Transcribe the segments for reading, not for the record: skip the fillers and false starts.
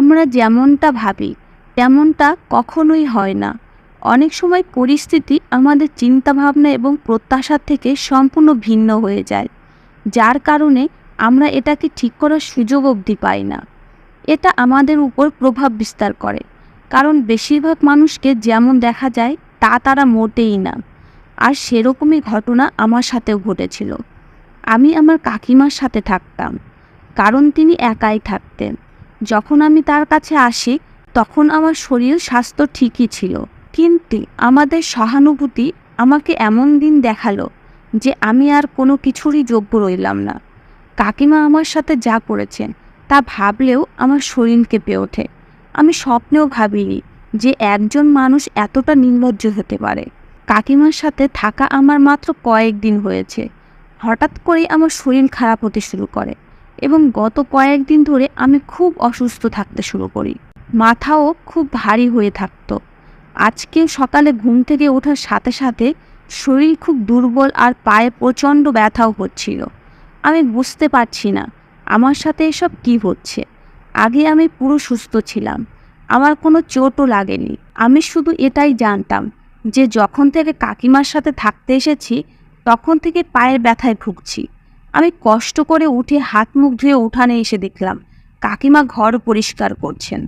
আমরা যেমনটা ভাবি তেমনটা কখনোই হয় না। অনেক সময় পরিস্থিতি আমাদের চিন্তাভাবনা এবং প্রত্যাশার থেকে সম্পূর্ণ ভিন্ন হয়ে যায়, যার কারণে আমরা এটাকে ঠিক করার সুযোগ অবধি পাই না। এটা আমাদের উপর প্রভাব বিস্তার করে, কারণ বেশিরভাগ মানুষকে যেমন দেখা যায় তা তারা মোটেই না। আর সেরকমই ঘটনা আমার সাথেও ঘটেছিল। আমি আমার কাকিমার সাথে থাকতাম, কারণ তিনি একাই থাকতেন। যখন আমি তার কাছে আসি তখন আমার শরীর স্বাস্থ্য ঠিকই ছিল, কিন্তু আমাদের সহানুভূতি আমাকে এমন দিন দেখালো যে আমি আর কোনো কিছুরই যোগ্য রইলাম না। কাকিমা আমার সাথে যা করেছেন তা ভাবলেও আমার শরীর কেঁপে ওঠে। আমি স্বপ্নেও ভাবিনি যে একজন মানুষ এতটা নির্লজ্জ হতে পারে। কাকিমার সাথে থাকা আমার মাত্র কয়েকদিন হয়েছে, হঠাৎ করেই আমার শরীর খারাপ হতে শুরু করে এবং গত কয়েকদিন ধরে আমি খুব অসুস্থ থাকতে শুরু করি। মাথাও খুব ভারী হয়ে থাকতো। আজকে সকালে ঘুম থেকে ওঠার সাথে সাথে শরীর খুব দুর্বল আর পায়ে প্রচণ্ড ব্যথাও হচ্ছিল। আমি বুঝতে পারছি না আমার সাথে এসব কী হচ্ছে। আগে আমি পুরো সুস্থ ছিলাম, আমার কোনো চোটও লাগেনি। আমি শুধু এটাই জানতাম যে যখন থেকে কাকিমার সাথে থাকতে এসেছি তখন থেকে পায়ের ব্যথায় ভুগছি। আমি কষ্ট করে উঠে হাত মুখ ধুয়ে উঠানে এসে দেখলাম কাকিমা ঘর পরিষ্কার করছেন।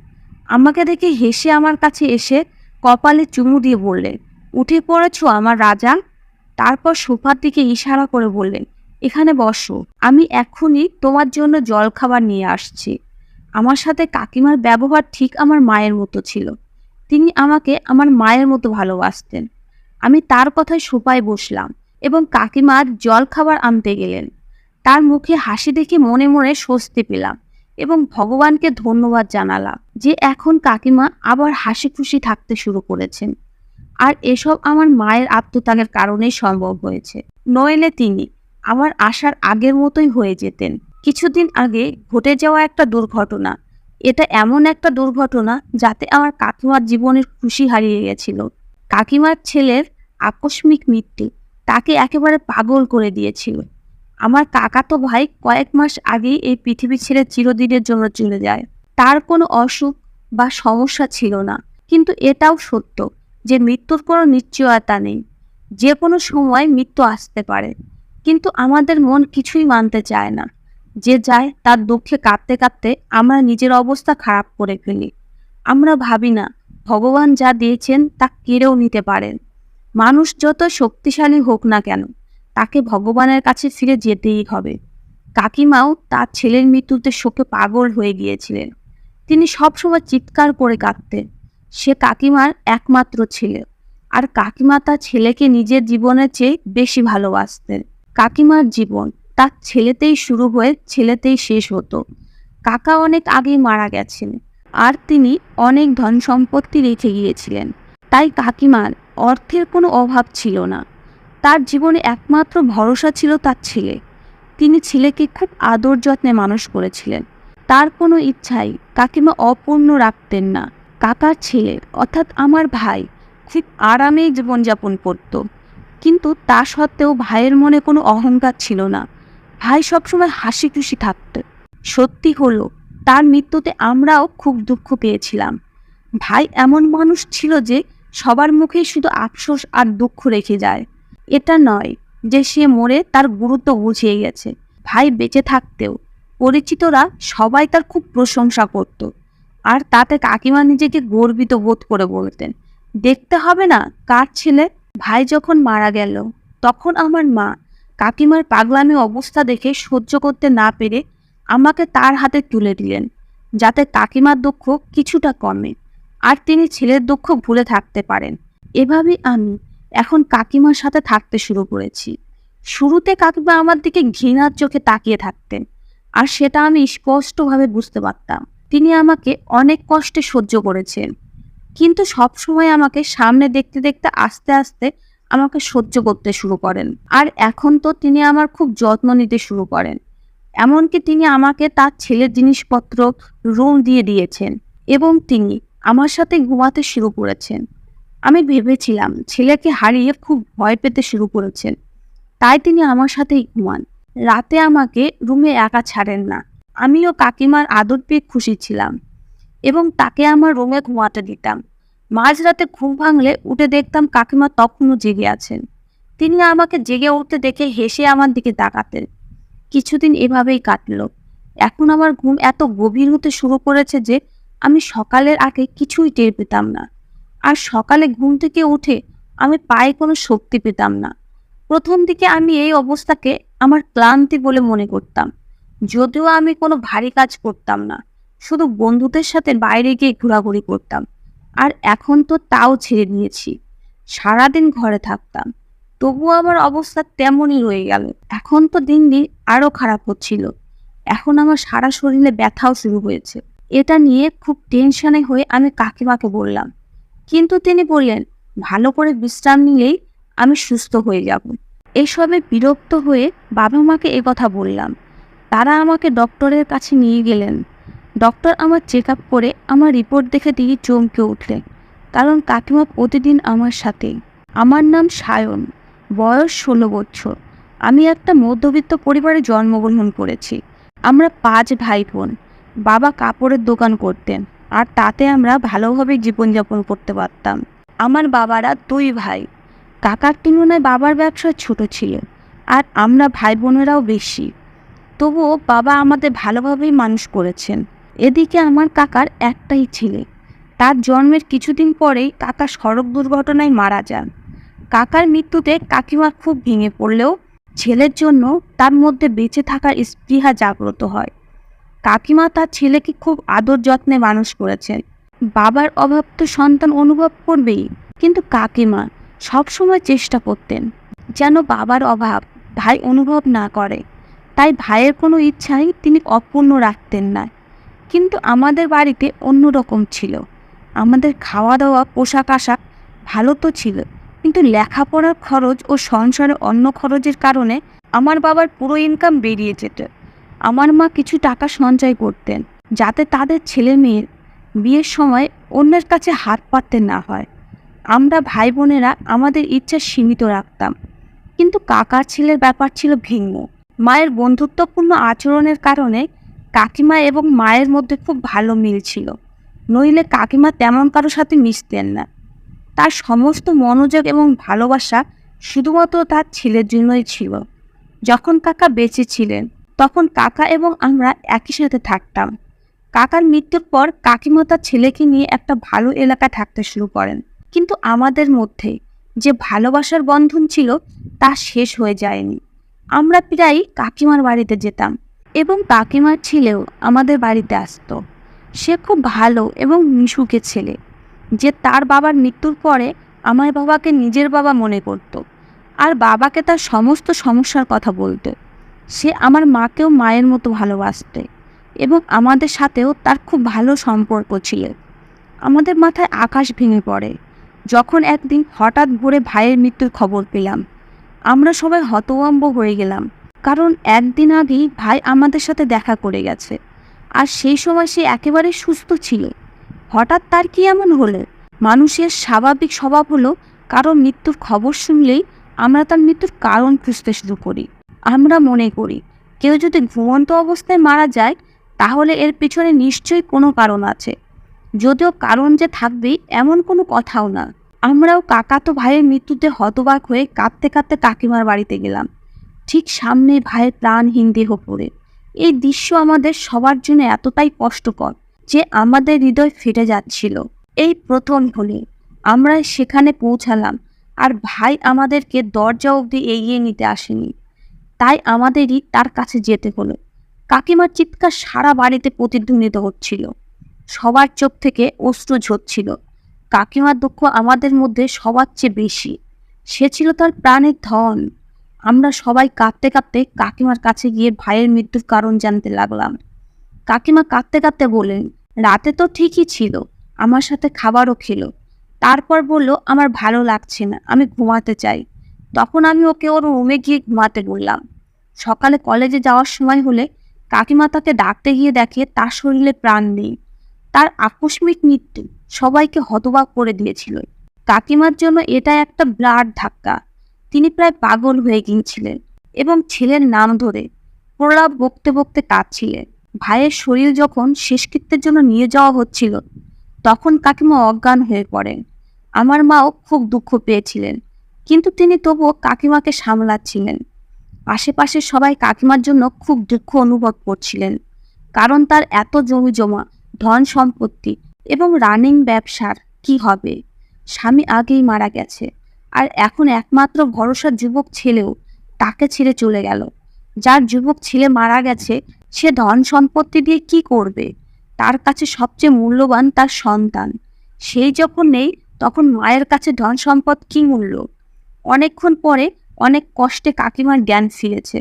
আমাকে দেখে হেসে আমার কাছে এসে কপালে চুমু দিয়ে বললেন, উঠে পড়েছো আমার রাজা। তারপর সোফার দিকে ইশারা করে বললেন, এখানে বসো, আমি এখনই তোমার জন্য জলখাবার নিয়ে আসছি। আমার সাথে কাকিমার ব্যবহার ঠিক আমার মায়ের মতো ছিল। তিনি আমাকে আমার মায়ের মতো ভালোবাসতেন। আমি তার কথায় সোফায় বসলাম এবং কাকিমার জলখাবার আনতে গেলেন। তার মুখে হাসি দেখে মনে মনে স্বস্তি পেলাম এবং ভগবানকে ধন্যবাদ জানালাম যে এখন কাকিমা আবার হাসি খুশি থাকতে শুরু করেছেন। আর এসব আমার মায়ের আত্মত্যাগের কারণেই সম্ভব হয়েছে, নইলে তিনি আমার আসার আগের মতোই হয়ে যেতেন। কিছুদিন আগে ঘটে যাওয়া একটা দুর্ঘটনা, এটা এমন একটা দুর্ঘটনা যাতে আমার কাকিমার জীবনের খুশি হারিয়ে গেছিল। কাকিমার ছেলের আকস্মিক মৃত্যু তাকে একেবারে পাগল করে দিয়েছিল। আমার কাকাতো ভাই কয়েক মাস আগেই এই পৃথিবী ছেড়ে চিরদিনের জন্য চলে যায়। তার কোনো অসুখ বা সমস্যা ছিল না, কিন্তু এটাও সত্য যে মৃত্যুর কোনো নিশ্চয়তা নেই। যে কোনো সময় মৃত্যু আসতে পারে, কিন্তু আমাদের মন কিছুই মানতে চায় না। যে যায় তার দুঃখে কাঁদতে কাঁদতে আমরা নিজের অবস্থা খারাপ করে ফেলি। আমরা ভাবি না ভগবান যা দিয়েছেন তা কেড়েও নিতে পারেন। মানুষ যত শক্তিশালী হোক না কেন, তাকে ভগবানের কাছে ফিরে যেতেই হবে। কাকিমাও তার ছেলের মৃত্যুতে শোকে পাগল হয়ে গিয়েছিলেন। তিনি সবসময় চিৎকার করে কাঁদতেন। সে কাকিমার একমাত্র ছেলে, আর কাকিমা তার ছেলেকে নিজের জীবনের চেয়ে বেশি ভালোবাসতেন। কাকিমার জীবন তার ছেলেতেই শুরু হয়ে ছেলেতেই শেষ হতো। কাকা অনেক আগেই মারা গেছেন, আর তিনি অনেক ধন সম্পত্তি রেখে গিয়েছিলেন। তাই কাকিমার অর্থের কোনো অভাব ছিল না। তার জীবনে একমাত্র ভরসা ছিল তার ছেলে। তিনি ছেলেকে খুব আদর যত্নে মানুষ করেছিলেন। তার কোনো ইচ্ছাই কাকিমা অপূর্ণ রাখতেন না। কাকার ছেলে অর্থাৎ আমার ভাই খুব আরামেই জীবনযাপন করত, কিন্তু তা সত্ত্বেও ভাইয়ের মনে কোনো অহংকার ছিল না। ভাই সবসময় হাসি খুশি থাকত। সত্যি হলো, তার মৃত্যুতে আমরাও খুব দুঃখ পেয়েছিলাম। ভাই এমন মানুষ ছিল যে সবার মুখেই শুধু আফসোস আর দুঃখ রেখে যায়। এটা নয় যে সে মরে তার গুরুত্ব বুঝিয়ে গেছে। ভাই বেঁচে থাকতেও পরিচিতরা সবাই তার খুব প্রশংসা করত, আর তাতে কাকিমা নিজেকে গর্বিত বোধ করে বলতেন, দেখতে হবে না কার ছেলে। ভাই যখন মারা গেল তখন আমার মা কাকিমার পাগলামি অবস্থা দেখে সহ্য করতে না পেরে আমাকে তার হাতে তুলে দিলেন, যাতে কাকিমার দুঃখ কিছুটা কমে আর তিনি ছেলের দুঃখ ভুলে থাকতে পারেন। এভাবেই আমি এখন কাকিমার সাথে থাকতে শুরু করেছি। শুরুতে কাকিমা আমার দিকে ঘৃণার চোখে তাকিয়ে থাকতেন, আর সেটা আমি স্পষ্টভাবে বুঝতে পারতাম। তিনি আমাকে অনেক কষ্টে সহ্য করেছেন, কিন্তু সবসময় আমাকে সামনে দেখতে দেখতে আস্তে আস্তে আমাকে সহ্য করতে শুরু করেন। আর এখন তো তিনি আমার খুব যত্ন নিতে শুরু করেন। এমনকি তিনি আমাকে তার ছেলের জিনিসপত্র রুম দিয়ে দিয়েছেন এবং তিনি আমার সাথে ঘুমাতে শুরু করেছেন। আমি ভেবেছিলাম ছেলেকে হারিয়ে খুব ভয় পেতে শুরু করেছেন, তাই তিনি আমার সাথেই ঘুমান। রাতে আমাকে রুমে একা ছাড়েন না। আমিও কাকিমার আদর পেয়ে খুশি ছিলাম। এবং তাকে আমার রুমে ঘুমাতে দিতাম। মাঝরাতে ঘুম ভাঙলে উঠে দেখতাম কাকিমা তখনও জেগে আছেন। তিনি আমাকে জেগে উঠতে দেখে হেসে আমার দিকে তাকাতেন। কিছুদিন এভাবেই কাটলো। এখন আমার ঘুম এত গভীর হতে শুরু করেছে যে আমি সকালের আগে কিছুই টের পেতাম না। আর সকালে ঘুম থেকে উঠে আমি পায়ে কোনো শক্তি পেতাম না। প্রথম দিকে আমি এই অবস্থাকে আমার ক্লান্তি বলে মনে করতাম, যদিও আমি কোনো ভারী কাজ করতাম না, শুধু বন্ধুদের সাথে বাইরে গিয়ে ঘোরাঘুরি করতাম। আর এখন তো তাও ছেড়ে দিয়েছি, সারাদিন ঘরে থাকতাম, তবুও আমার অবস্থা তেমনই রয়ে গেল। এখন তো দিন দিন আরো খারাপ হচ্ছিল। এখন আমার সারা শরীরে ব্যথাও শুরু হয়েছে। এটা নিয়ে খুব টেনশনে হয়ে আমি কাকিমাকে বললাম, কিন্তু তিনি বললেন ভালো করে বিশ্রাম নিলেই আমি সুস্থ হয়ে যাব। এসবে বিরক্ত হয়ে বাবা মাকে কথা বললাম। তারা আমাকে ডক্টরের কাছে নিয়ে গেলেন। ডক্টর আমার চেক আপ করে আমার রিপোর্ট দেখে তিনি চমকে উঠলেন, কারণ কাকিমা প্রতিদিন আমার সাথে। আমার নাম সায়ন, বয়স 16 বছর। আমি একটা মধ্যবিত্ত পরিবারে জন্মগ্রহণ করেছি। আমরা 5 ভাই বোন। বাবা কাপড়ের দোকান করতেন, আর তাতে আমরা ভালোভাবে জীবনযাপন করতে পারতাম। আমার বাবারা 2 ভাই। কাকার তুলনায় বাবার ব্যবসা ছোট ছিল, আর আমরা ভাই বোনেরাও বেশি। তবুও বাবা আমাদের ভালোভাবেই মানুষ করেছেন। এদিকে আমার কাকার একটাই ছেলে। তার জন্মের কিছুদিন পরেই কাকা সড়ক দুর্ঘটনায় মারা যান। কাকার মৃত্যুতে কাকিমা খুব ভেঙে পড়লেও ছেলের জন্য তার মধ্যে বেঁচে থাকার স্পৃহা জাগ্রত হয়। কাকিমা তার ছেলেকে খুব আদর যত্নে মানুষ করেছেন। বাবার অভাব তো সন্তান অনুভব করবেই, কিন্তু কাকিমা সবসময় চেষ্টা করতেন যেন বাবার অভাব ভাই অনুভব না করে। তাই ভাইয়ের কোনো ইচ্ছাই তিনি অপূর্ণ রাখতেন না। কিন্তু আমাদের বাড়িতে অন্যরকম ছিল। আমাদের খাওয়া দাওয়া, পোশাক আশাক ভালো তো ছিল, কিন্তু লেখাপড়ার খরচ ও সংসারের অন্য খরচের কারণে আমার বাবার পুরো ইনকাম বেরিয়ে যেত। আমার মা কিছু টাকা সঞ্চয় করতেন, যাতে তাদের ছেলে মেয়ের বিয়ের সময় অন্যের কাছে হাত পাততে না হয়। আমরা ভাই বোনেরা আমাদের ইচ্ছা সীমিত রাখতাম। কিন্তু কাকার ছেলের ব্যাপার ছিল ভিন্ন। মায়ের বন্ধুত্বপূর্ণ আচরণের কারণে কাকিমা এবং মায়ের মধ্যে খুব ভালো মিল ছিল। নইলে কাকিমা তেমন কারো সাথে মিশতেন না। তার সমস্ত মনোযোগ এবং ভালোবাসা শুধুমাত্র তার ছেলের জন্যই ছিল। যখন কাকা বেঁচে ছিলেন, তখন কাকা এবং আমরা একই সাথে থাকতাম। কাকার মৃত্যুর পর কাকিমা তার ছেলেকে নিয়ে একটা ভালো এলাকায় থাকতে শুরু করেন। কিন্তু আমাদের মধ্যে যে ভালোবাসার বন্ধন ছিল তা শেষ হয়ে যায়নি। আমরা প্রায় কাকিমার বাড়িতে যেতাম, এবং কাকিমার ছেলেও আমাদের বাড়িতে আসতো। সে খুব ভালো এবং মিশুকে ছেলে, যে তার বাবার মৃত্যুর পরে আমার বাবাকে নিজের বাবা মনে করত, আর বাবাকে তার সমস্ত সমস্যার কথা বলতো। সে আমার মাকেও মায়ের মতো ভালোবাসতে, এবং আমাদের সাথেও তার খুব ভালো সম্পর্ক ছিল। আমাদের মাথায় আকাশ ভেঙে পড়ে যখন একদিন হঠাৎ ভোরে ভাইয়ের মৃত্যুর খবর পেলাম। আমরা সবাই হতভম্ব হয়ে গেলাম, কারণ একদিন আগেই ভাই আমাদের সাথে দেখা করে গেছে, আর সেই সময় সে একেবারে সুস্থ ছিল। হঠাৎ তার কি এমন হলো? মানুষের স্বাভাবিক স্বভাব হলো কারণ মৃত্যুর খবর শুনলেই আমরা তার মৃত্যুর কারণ খুঁজতে শুরু করি। আমরা মনে করি কেউ যদি ঘুমন্ত অবস্থায় মারা যায়, তাহলে এর পিছনে নিশ্চয়ই কোনো কারণ আছে, যদিও কারণ যে থাকবেই এমন কোনো কথাও না। আমরাও কাকাতো ভাইয়ের মৃত্যুতে হতবাক হয়ে কাঁদতে কাঁদতে কাকিমার বাড়িতে গেলাম। ঠিক সামনে ভাইয়ের প্রাণহীন দেহ পড়ে। এই দৃশ্য আমাদের সবার জন্য এতটাই কষ্টকর যে আমাদের হৃদয় ফেটে যাচ্ছিল। এই প্রথম হলে আমরা সেখানে পৌঁছালাম, আর ভাই আমাদেরকে দরজা অবধি এগিয়ে নিতে আসেনি। তাই আমাদেরই তার কাছে যেতে হলো। কাকিমার চিৎকার সারা বাড়িতে প্রতিধ্বনিত হচ্ছিল। সবার চোখ থেকে অশ্রু ঝরছিল। কাকিমার দুঃখ আমাদের মধ্যে সবার চেয়ে বেশি। সে ছিল তার প্রাণের ধন। আমরা সবাই কাঁদতে কাঁদতে কাকিমার কাছে গিয়ে ভাইয়ের মৃত্যুর কারণ জানতে লাগলাম। কাকিমা কাঁদতে কাঁদতে বললেন, রাতে তো ঠিকই ছিল, আমার সাথে খাবারও খেলো। তারপর বলল, আমার ভালো লাগছে না, আমি ঘুমাতে চাই। তখন আমি ওকে ওর রুমে গিয়ে ঘুমাতে বললাম। সকালে কলেজে যাওয়ার সময় হলে কাকিমা তাকে ডাকতে গিয়ে দেখে তার শরীরে প্রাণ নেই। তার আকস্মিক মৃত্যু সবাইকে হতবাক করে দিয়েছিল। কাকিমার জন্য এটা একটা বিরাট ধাক্কা। তিনি প্রায় পাগল হয়ে গিয়েছিলেন এবং ছেলের নাম ধরে প্রলাপ বকতে বকতে কাঁদছিলেন। ভাইয়ের শরীর যখন শেষকৃত্যের জন্য নিয়ে যাওয়া হচ্ছিল, তখন কাকিমা অজ্ঞান হয়ে পড়েন। আমার মাও খুব দুঃখ পেয়েছিলেন, কিন্তু তিনি তবুও কাকিমাকে সামলাচ্ছিলেন। আশেপাশে সবাই কাকিমার জন্য খুব দুঃখ অনুভব করছিলেন, কারণ তার এত জমি জমা, ধন সম্পত্তি এবং রানিং ব্যবসার কি হবে। স্বামী আগেই মারা গেছে, আর এখন একমাত্র ভরসার যুবক ছেলেও তাকে ছেড়ে চলে গেল। যার যুবক ছেলে মারা গেছে, সে ধন সম্পত্তি দিয়ে কি করবে? তার কাছে সবচেয়ে মূল্যবান তার সন্তান। সেই যখন নেই, তখন মায়ের কাছে ধন সম্পদ কি মূল্য? অনেকক্ষণ পরে অনেক কষ্টে কাকিমার জ্ঞান ফিরেছে,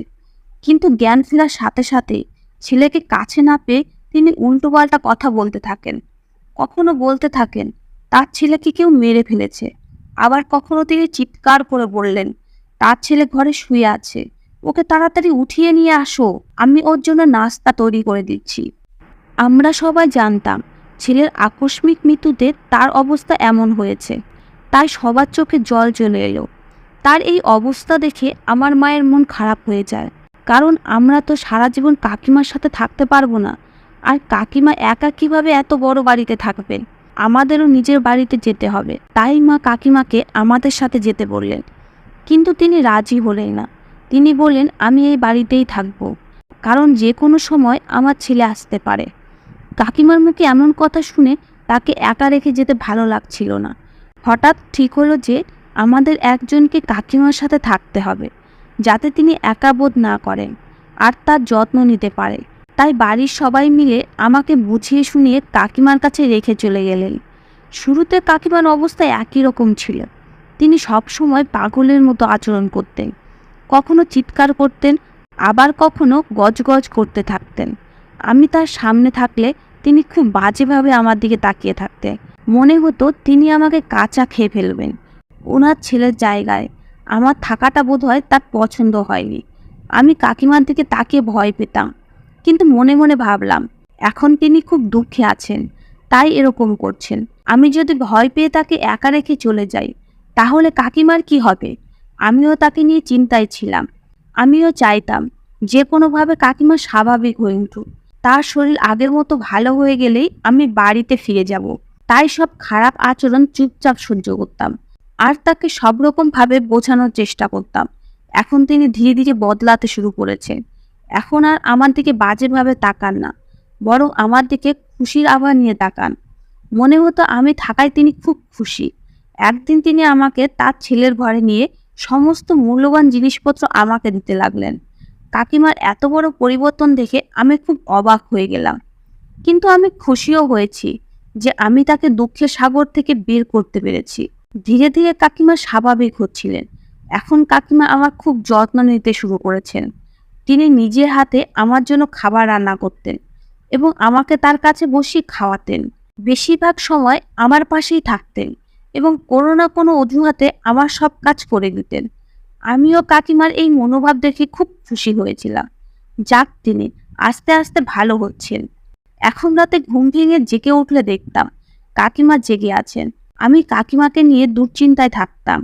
কিন্তু জ্ঞান ফেরার সাথে সাথে ছেলেকে কাছে না পেয়ে তিনি উল্টোপাল্টা কথা বলতে থাকেন। কখনো বলতে থাকেন তার ছেলেকে কেউ মেরে ফেলেছে, আবার কখনো তিনি চিৎকার করে বললেন তার ছেলে ঘরে শুয়ে আছে, ওকে তাড়াতাড়ি উঠিয়ে নিয়ে আসো, আমি ওর জন্য নাস্তা তৈরি করে দিচ্ছি। আমরা সবাই জানতাম ছেলের আকস্মিক মৃত্যুতে তার অবস্থা এমন হয়েছে, তাই সবার চোখে জল চলে এলো। তার এই অবস্থা দেখে আমার মায়ের মন খারাপ হয়ে যায়, কারণ আমরা তো সারা জীবন কাকিমার সাথে থাকতে পারবো না। আর কাকিমা একা কিভাবে এত বড় বাড়িতে থাকবেন? আমাদেরও নিজের বাড়িতে যেতে হবে। তাই মা কাকিমাকে আমাদের সাথে যেতে বললেন, কিন্তু তিনি রাজি হলেন না। তিনি বললেন আমি এই বাড়িতেই থাকবো, কারণ যে কোনো সময় আমার ছেলে আসতে পারে। কাকিমার মুখে এমন কথা শুনে তাকে একা রেখে যেতে ভালো লাগছিল না। হঠাৎ ঠিক হলো যে আমাদের একজনকে কাকিমার সাথে থাকতে হবে, যাতে তিনি একা বোধ না করেন আর তার যত্ন নিতে পারে। তাই বাড়ির সবাই মিলে আমাকে বুঝিয়ে শুনিয়ে কাকিমার কাছে রেখে চলে গেলেন। শুরুতে কাকিমার অবস্থা একই রকম ছিল। তিনি সবসময় পাগলের মতো আচরণ করতেন, কখনো চিৎকার করতেন, আবার কখনো গজগজ করতে থাকতেন। আমি তার সামনে থাকলে তিনি খুব বাজেভাবে আমার দিকে তাকিয়ে থাকতেন। মনে হতো তিনি আমাকে কাঁচা খেয়ে ফেলবেন। ওনার ছেলের জায়গায় আমার থাকাটা বোধহয় তার পছন্দ হয়নি। আমি কাকিমার দিকে তাকিয়ে ভয় পেতাম, কিন্তু মনে মনে ভাবলাম এখন তিনি খুব দুঃখে আছেন, তাই এরকম করছেন। আমি যদি ভয় পেয়ে তাকে একা রেখে চলে যাই, তাহলে কাকিমার কি হবে? আমিও তাকে নিয়ে চিন্তায় ছিলাম। আমিও চাইতাম যে কোনোভাবে কাকিমা স্বাভাবিক হয়ে উঠুক। তার শরীর আগের মতো ভালো হয়ে গেলেই আমি বাড়িতে ফিরে যাব। তাই সব খারাপ আচরণ চুপচাপ সহ্য করতাম, আর তাকে সব রকমভাবে বোঝানোর চেষ্টা করতাম। এখন তিনি ধীরে ধীরে বদলাতে শুরু করেছেন। এখন আর আমার দিকে বাজেভাবে তাকান না, বরং আমার দিকে খুশির আভা নিয়ে তাকান। মনে হতো আমি থাকায় তিনি খুব খুশি। একদিন তিনি আমাকে তার ছেলের ঘরে নিয়ে সমস্ত মূল্যবান জিনিসপত্র আমাকে দিতে লাগলেন। কাকিমার এত বড় পরিবর্তন দেখে আমি খুব অবাক হয়ে গেলাম, কিন্তু আমি খুশিও হয়েছি যে আমি তাকে দুঃখের সাগর থেকে বের করতে পেরেছি। ধীরে ধীরে কাকিমা স্বাভাবিক হচ্ছিলেন। এখন কাকিমা আমার খুব যত্ন নিতে শুরু করেছেন। তিনি নিজের হাতে আমার জন্য খাবার রান্না করতেন এবং আমাকে তার কাছে বসিয়ে খাওয়াতেন। বেশিরভাগ সময় আমার পাশেই থাকতেন এবং কোনো না কোনো অজুহাতে আমার সব কাজ করে দিতেন। আমিও কাকিমার এই মনোভাব দেখে খুব খুশি হয়েছিলাম। যাক, তিনি আস্তে আস্তে ভালো হচ্ছেন। এখন রাতে ঘুম ভেঙে জেগে উঠলে দেখতাম কাকিমা জেগে আছেন। আমি কাকিমাকে নিয়ে দুশ্চিন্তায় থাকতাম।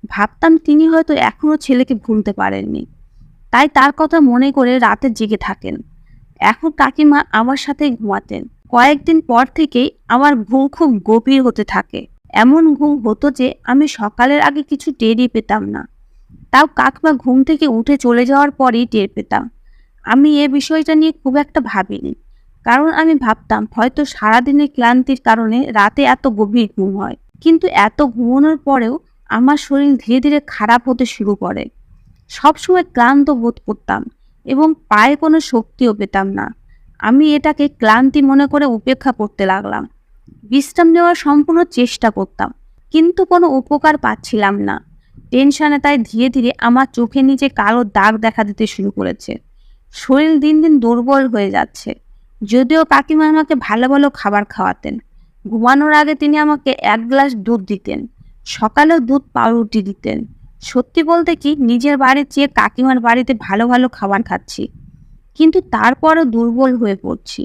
ভাবতাম তিনি হয়তো এখনো ছেলেকে ভুলতে পারেননি, তাই তার কথা মনে করে রাতে জেগে থাকেন। এখন কাকিমা আমার সাথে ঘুমাতেন। কয়েকদিন পর থেকেই আমার ঘুম খুব গভীর হতে থাকে। এমন ঘুম হতো যে আমি সকালের আগে কিছু টেরই পেতাম না। তাও কাকিমা ঘুম থেকে উঠে চলে যাওয়ার পরেই টের পেতাম। আমি এ বিষয়টা নিয়ে খুব একটা ভাবিনি, কারণ আমি ভাবতাম হয়তো সারাদিনের ক্লান্তির কারণে রাতে এত গভীর ঘুম হয়। কিন্তু এত ঘুমানোর পরেও আমার শরীর ধীরে ধীরে খারাপ হতে শুরু করে। সবসময় ক্লান্ত বোধ করতাম এবং পায়ে কোনো শক্তিও পেতাম না। আমি এটাকে ক্লান্তি মনে করে উপেক্ষা করতে লাগলাম। বিশ্রাম নেওয়ার সম্পূর্ণ চেষ্টা করতাম, কিন্তু কোনো উপকার পাচ্ছিলাম না। টেনশনে তাই ধীরে ধীরে আমার চোখের নিচে কালো দাগ দেখা দিতে শুরু করেছে। শরীর দিন দিন দুর্বল হয়ে যাচ্ছে। যদিও কাকিমা আমাকে ভালো ভালো খাবার খাওয়াতেন। ঘুমানোর আগে তিনি আমাকে 1 গ্লাস দুধ দিতেন, সকালেও দুধ পাউরুটি দিতেন। সত্যি বলতে কি, নিজের বাড়ির চেয়ে কাকিমার বাড়িতে ভালো ভালো খাবার খাচ্ছি, কিন্তু তারপরও দুর্বল হয়ে পড়ছি।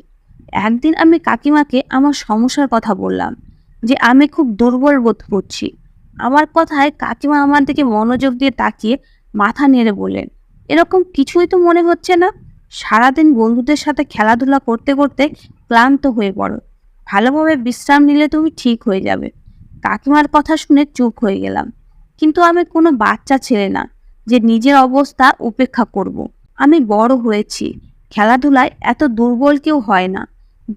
একদিন আমি কাকিমাকে আমার সমস্যার কথা বললাম, যে আমি খুব দুর্বল বোধ করছি। আমার কথায় কাকিমা আমার দিকে মনোযোগ দিয়ে তাকিয়ে মাথা নেড়ে বললেন, এরকম কিছুই তো মনে হচ্ছে না, সারাদিন বন্ধুদের সাথে খেলাধুলা করতে করতে ক্লান্ত হয়ে পড়ো, ভালোভাবে বিশ্রাম নিলে তুমি ঠিক হয়ে যাবে। কাকিমার কথা শুনে চুপ হয়ে গেলাম। কিন্তু আমি কোনো বাচ্চা ছেলে না যে নিজের অবস্থা উপেক্ষা করব। আমি বড় হয়েছি, খেলাধুলায় এত দুর্বল কেউ হয় না।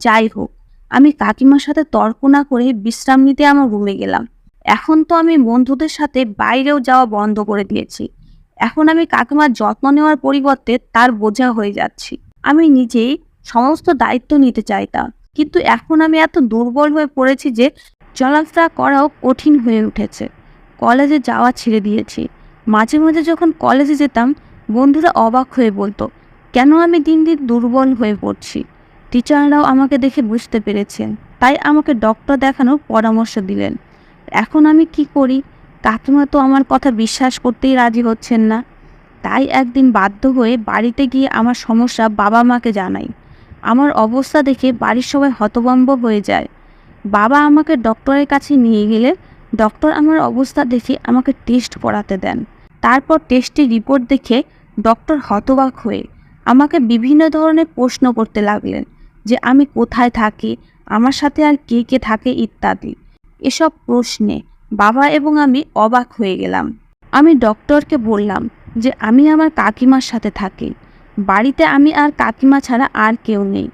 যাই হোক, আমি কাকিমার সাথে তর্ক না করে বিশ্রাম নিতে আমার রুমে গেলাম। এখন তো আমি বন্ধুদের সাথে বাইরেও যাওয়া বন্ধ করে দিয়েছি। এখন আমি কাকিমার যত্ন নেওয়ার পরিবর্তে তার বোঝা হয়ে যাচ্ছি। আমি নিজেই সমস্ত দায়িত্ব নিতে চাইতাম, কিন্তু এখন আমি এত দুর্বল হয়ে পড়েছি যে চলাফেরা করাও কঠিন হয়ে উঠেছে। কলেজে যাওয়া ছেড়ে দিয়েছি। মাঝে মাঝে যখন কলেজে যেতাম, বন্ধুরা অবাক হয়ে বলতো কেন আমি দিন দিন দুর্বল হয়ে পড়ছি। টিচাররাও আমাকে দেখে বুঝতে পেরেছেন, তাই আমাকে ডক্টর দেখানোর পরামর্শ দিলেন। এখন আমি কি করি? কাকিমা তো আমার কথা বিশ্বাস করতেই রাজি হচ্ছেন না। তাই একদিন বাধ্য হয়ে বাড়িতে গিয়ে আমার সমস্যা বাবা মাকে জানাই। আমার অবস্থা দেখে বাড়ির সবাই হতভম্ব হয়ে যায়। বাবা আমাকে ডক্টরের কাছে নিয়ে গেলে ডক্টর আমার অবস্থা দেখে আমাকে টেস্ট করাতে দেন। তারপর টেস্টের রিপোর্ট দেখে ডক্টর হতবাক হয়ে আমাকে বিভিন্ন ধরনের প্রশ্ন করতে লাগলেন, যে আমি কোথায় থাকি, আমার সাথে আর কে কে থাকে ইত্যাদি। এসব প্রশ্নে বাবা এবং আমি অবাক হয়ে গেলাম। আমি ডক্টরকে বললাম যে আমি আমার কাকিমার সাথে থাকি, বাড়িতে আমি আর কাকিমা ছাড়া আর কেউ নেই।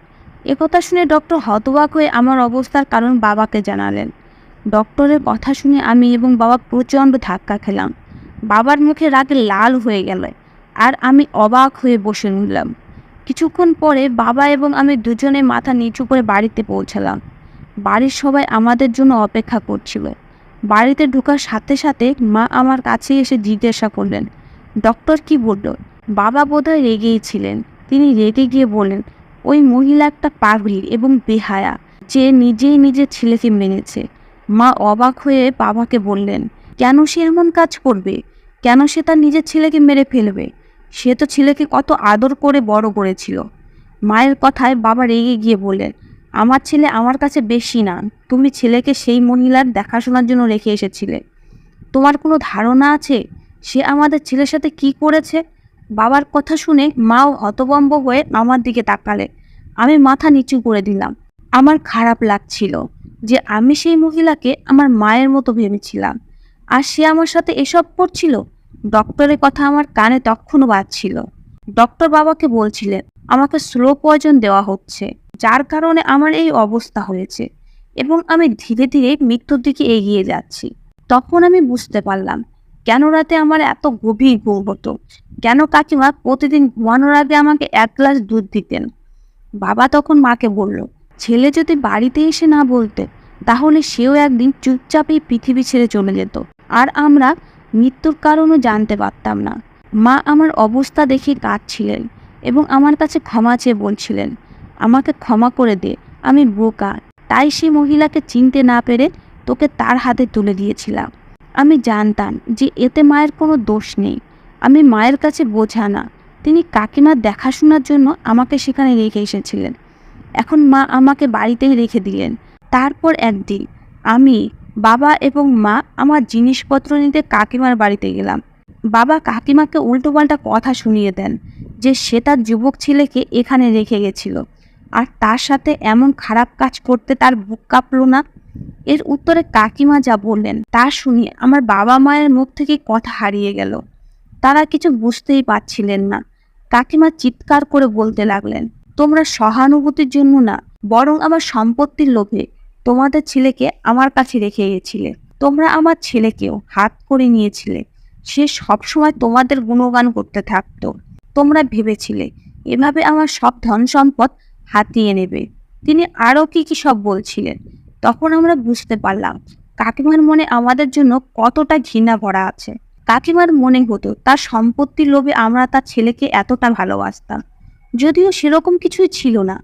একথা শুনে ডক্টর হতবাক হয়ে আমার অবস্থার কারণ বাবাকে জানালেন। ডক্টরের কথা শুনে আমি এবং বাবা প্রচণ্ড ধাক্কা খেলাম। বাবার মুখে রাগে লাল হয়ে গেল, আর আমি অবাক হয়ে বসে নিলাম। কিছুক্ষণ পরে বাবা এবং আমি দুজনে মাথা নিচু করে বাড়িতে পৌঁছালাম। বাড়ির সবাই আমাদের জন্য অপেক্ষা করছিল। বাড়িতে ঢোকার সাথে সাথে মা আমার কাছে এসে জিজ্ঞাসা করলেন, ডক্টর কি বলল? বাবা বোধহয় রেগেই ছিলেন। তিনি রেগে গিয়ে বললেন, ওই মহিলা একটা পাগলি এবং বেহায়া, যে নিজেই নিজের ছেলেকে মেনেছে। মা অবাক হয়ে বাবাকে বললেন, কেন সে এমন কাজ করবে? কেন সে তার নিজের ছেলেকে মেরে ফেলবে? সে তো ছেলেকে কত আদর করে বড় করেছিল। মায়ের কথায় বাবা রেগে গিয়ে বললেন, আমার ছেলে আমার কাছে বেশি না, তুমি ছেলেকে সেই মহিলার দেখাশোনার জন্য রেখে এসেছিলে। তোমার কোনো ধারণা আছে সে আমাদের ছেলের সাথে কি করেছে? বাবার কথা শুনে মাও হতভম্ব হয়ে আমার দিকে তাকালে। আমি মাথা নিচু করে দিলাম। আমার খারাপ লাগছিল যে আমি সেই মহিলাকে আমার মায়ের মতো ভেবেছিলাম, আর সে আমার সাথে এসব করছিল। ডক্টরের কথা আমার কানে তখনও বাজছিল। ডক্টর বাবাকে বলছিলেন আমাকে স্লো পয়জন দেওয়া হচ্ছে, যার কারণে আমার এই অবস্থা হয়েছে, এবং আমি ধীরে ধীরে মৃত্যুর দিকে এগিয়ে যাচ্ছি। তখন আমি বুঝতে পারলাম কেন রাতে আমার এত গভীর ঘুম হতো, কেন কাকিমা প্রতিদিন ঘুমানোর আগে আমাকে 1 গ্লাস দুধ দিতেন। বাবা তখন মাকে বলল, ছেলে যদি বাড়িতে এসে না বলতে, তাহলে সেও একদিন চুপচাপ এই পৃথিবী ছেড়ে চলে যেত, আর আমরা মৃত্যুর কারণও জানতে পারতাম না। মা আমার অবস্থা দেখে কাঁদছিলেন এবং আমার কাছে ক্ষমা চেয়ে বলছিলেন, আমাকে ক্ষমা করে দে, আমি বোকা, তাই সেই মহিলাকে চিনতে না পেরে তোকে তার হাতে তুলে দিয়েছিলাম। আমি জানতাম যে এতে মায়ের কোনো দোষ নেই। আমি মায়ের কাছে বোঝা না, তিনি কাকিমার দেখাশোনার জন্য আমাকে সেখানে রেখে এসেছিলেন। এখন মা আমাকে বাড়িতেই রেখে দিলেন। তারপর একদিন আমি, বাবা এবং মা আমার জিনিসপত্র নিতে কাকিমার বাড়িতে গেলাম। বাবা কাকিমাকে উল্টোপাল্টা কথা শুনিয়ে দেন যে সে তার যুবক ছেলেকে এখানে রেখে গেছিল, আর তার সাথে এমন খারাপ কাজ করতে তার বুক কাঁপল না। এর উত্তরে কাকিমা যা বললেন তা শুনিয়ে আমার বাবা মায়ের মুখ থেকে কথা হারিয়ে গেল। তারা কিছু বুঝতেই পারছিলেন না। কাকিমা চিৎকার করে বলতে লাগলেন, তোমরা সহানুভূতির জন্য না, বরং আমার সম্পত্তির লোভে তোমাদের ছেলেকে আমার কাছে রেখে গেছিলে। তোমরা আমার ছেলেকেও হাত করে নিয়েছিলে। সে সবসময় তোমাদের গুণগান করতে থাকতো। তোমরা ভেবেছিলে এভাবে আমার সব ধন সম্পদ হাতিয়ে নেবে। তিনি আরও কি কি সব বলছিলেন। তখন আমরা বুঝতে পারলাম কাকিমার মনে আমাদের জন্য কতটা ঘৃণা ভরা আছে। কাকিমার মনে হতো তার সম্পত্তির লোভে আমরা তার ছেলেকে এতটা ভালোবাসতাম, যদিও সেরকম কিছুই ছিল না।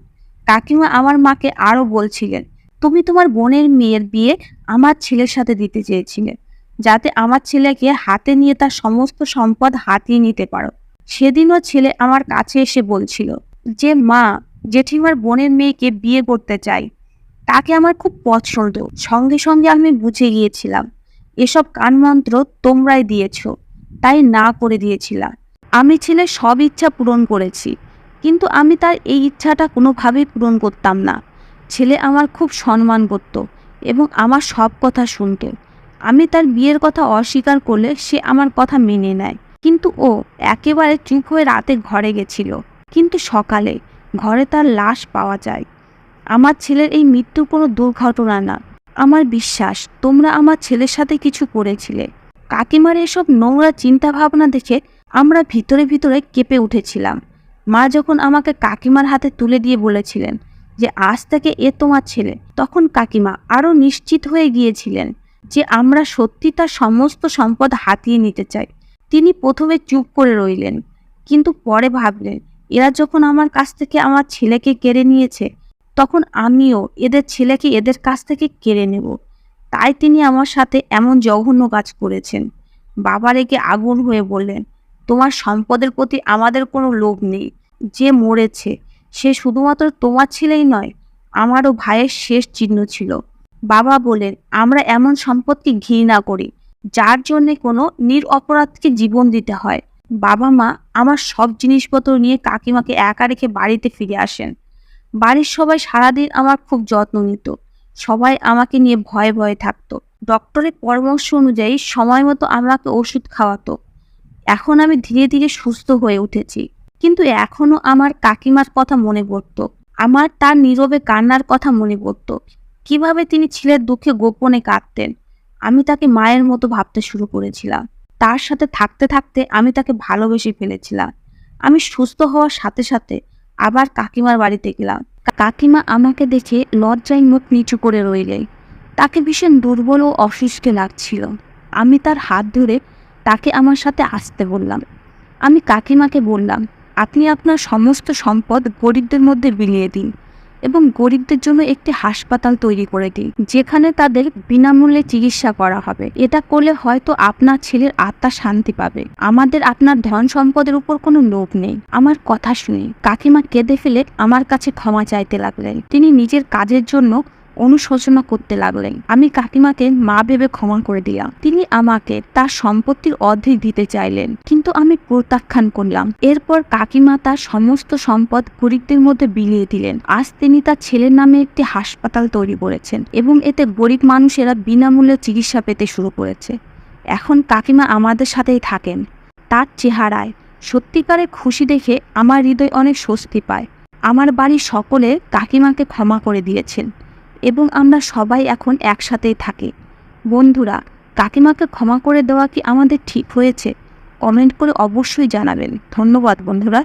কাকিমা আমার মাকে আরও বলছিলেন, তুমি তোমার বোনের মেয়ের বিয়ে আমার ছেলের সাথে দিতে চেয়েছিলে, যাতে আমার ছেলেকে হাতে নিয়ে তার সমস্ত সম্পদ হাতিয়ে নিতে পারো। সেদিনও ছেলে আমার কাছে এসে বলছিল যে মা, জেঠিমার বোনের মেয়েকে বিয়ে করতে চাই, তাকে আমার খুব পছন্দ। সঙ্গে সঙ্গে আমি বুঝে গিয়েছিলাম এসব কানমন্ত্র তোমরাই দিয়েছ, তাই না করে দিয়েছিলাম। আমি ছেলের সব ইচ্ছা পূরণ করেছি, কিন্তু আমি তার এই ইচ্ছাটা কোনোভাবেই পূরণ করতাম না। ছেলে আমার খুব সম্মান করত এবং আমার সব কথা শুনত। আমি তার বিয়ের কথা অস্বীকার করলে সে আমার কথা মেনে নেয়, কিন্তু ও একেবারে চুপ হয়ে রাতে ঘরে গেছিল। কিন্তু সকালে ঘরে তার লাশ পাওয়া যায়। আমার ছেলের এই মৃত্যু কোনো দুর্ঘটনা না। আমার বিশ্বাস তোমরা আমার ছেলের সাথে কিছু করেছিলে। কাকিমার এসব নোংরা চিন্তা ভাবনা দেখে আমরা ভিতরে ভিতরে কেঁপে উঠেছিলাম। মা যখন আমাকে কাকিমার হাতে তুলে দিয়ে বলেছিলেন যে আজ থেকে এ তোমার ছেলে, তখন কাকিমা আরও নিশ্চিত হয়ে গিয়েছিলেন যে আমরা সত্যি তার সমস্ত সম্পদ হাতিয়ে নিতে চাই। তিনি প্রথমে চুপ করে রইলেন, কিন্তু পরে ভাবলেন এরা যখন আমার কাছ থেকে আমার ছেলেকে কেড়ে নিয়েছে, তখন আমিও এদের ছেলেকে এদের কাছ থেকে কেড়ে নেব। তাই তিনি আমার সাথে এমন জঘন্য কাজ করেছেন। বাবা রেগে আগুন হয়ে বললেন, তোমার সম্পদের প্রতি আমাদের কোনো লোভ নেই। যে মরেছে সে শুধুমাত্র তোমার ছেলেই নয়, আমারও ভাইয়ের শেষ চিহ্ন ছিল। বাবা বলেন, আমরা এমন সম্পদকে ঘৃণা করি যার জন্যে কোনো নিরপরাধকে জীবন দিতে হয়। বাবা মা আমার সব জিনিসপত্র নিয়ে কাকিমাকে একা রেখে বাড়িতে ফিরে আসেন। বাড়ির সবাই সারাদিন আমার খুব যত্ন নিত। সবাই আমাকে নিয়ে ভয়ে ভয়ে থাকতো। ডক্টরের পরামর্শ অনুযায়ী সময় মতো আমাকে ওষুধ খাওয়াতো। এখন আমি ধীরে ধীরে সুস্থ হয়ে উঠেছি, কিন্তু এখনো আমার কাকিমার কথা মনে পড়ত। আমার তার নীরবে কান্নার কথা মনে পড়ত। কিভাবে তিনি ছেলের দুঃখে গোপনে কাঁদতেন। আমি তাকে মায়ের মতো ভাবতে শুরু করেছিলাম। তার সাথে থাকতে থাকতে আমি তাকে ভালোবেসে ফেলেছিলাম। আমি সুস্থ হওয়ার সাথে সাথে আবার কাকিমার বাড়িতে গেলাম। কাকিমা আমাকে দেখে লজ্জায় মুখ নিচু করে রইলেন। তাকে ভীষণ দুর্বল ও অসুস্থ লাগছিল। আমি তার হাত ধরে তাকে আমার সাথে আসতে বললাম। আমি কাকিমাকে বললাম, আপনি আপনার সমস্ত সম্পদ গরিবদের মধ্যে বিলিয়ে দিন এবং গরিবদের জন্য একটি হাসপাতাল তৈরি করে দিন, যেখানে তাদের বিনামূল্যে চিকিৎসা করা হবে। এটা করলে হয়তো আপনার ছেলের আত্মা শান্তি পাবে। আমাদের আপনার ধন সম্পদের উপর কোনো লোভ নেই। আমার কথা শুনে কাকিমা কেঁদে ফেলে আমার কাছে ক্ষমা চাইতে লাগলেন। তিনি নিজের কাজের জন্য অনুশোচনা করতে লাগলেন। আমি কাকিমাকে মা ভেবে ক্ষমা করে দিলাম। তিনি আমাকে তার সম্পত্তির অর্ধেক দিতে চাইলেন, কিন্তু আমি প্রত্যাখ্যান করলাম। এরপর কাকিমা তার সমস্ত সম্পদ গরিবদের মধ্যে বিলিয়ে দিলেন। আজ তিনি তার ছেলের নামে একটি হাসপাতাল তৈরি করেছেন এবং এতে গরিব মানুষেরা বিনামূল্যে চিকিৎসা পেতে শুরু করেছে। এখন কাকিমা আমাদের সাথেই থাকেন। তার চেহারায় সত্যিকারের খুশি দেখে আমার হৃদয় অনেক স্বস্তি পায়। আমার বাড়ির সকলে কাকিমাকে ক্ষমা করে দিয়েছেন এবং আমরা সবাই এখন একসাথেই থাকি। বন্ধুরা, কাকিমাকে ক্ষমা করে দেওয়া কি আমাদের ঠিক হয়েছে? কমেন্ট করে অবশ্যই জানাবেন। ধন্যবাদ বন্ধুরা।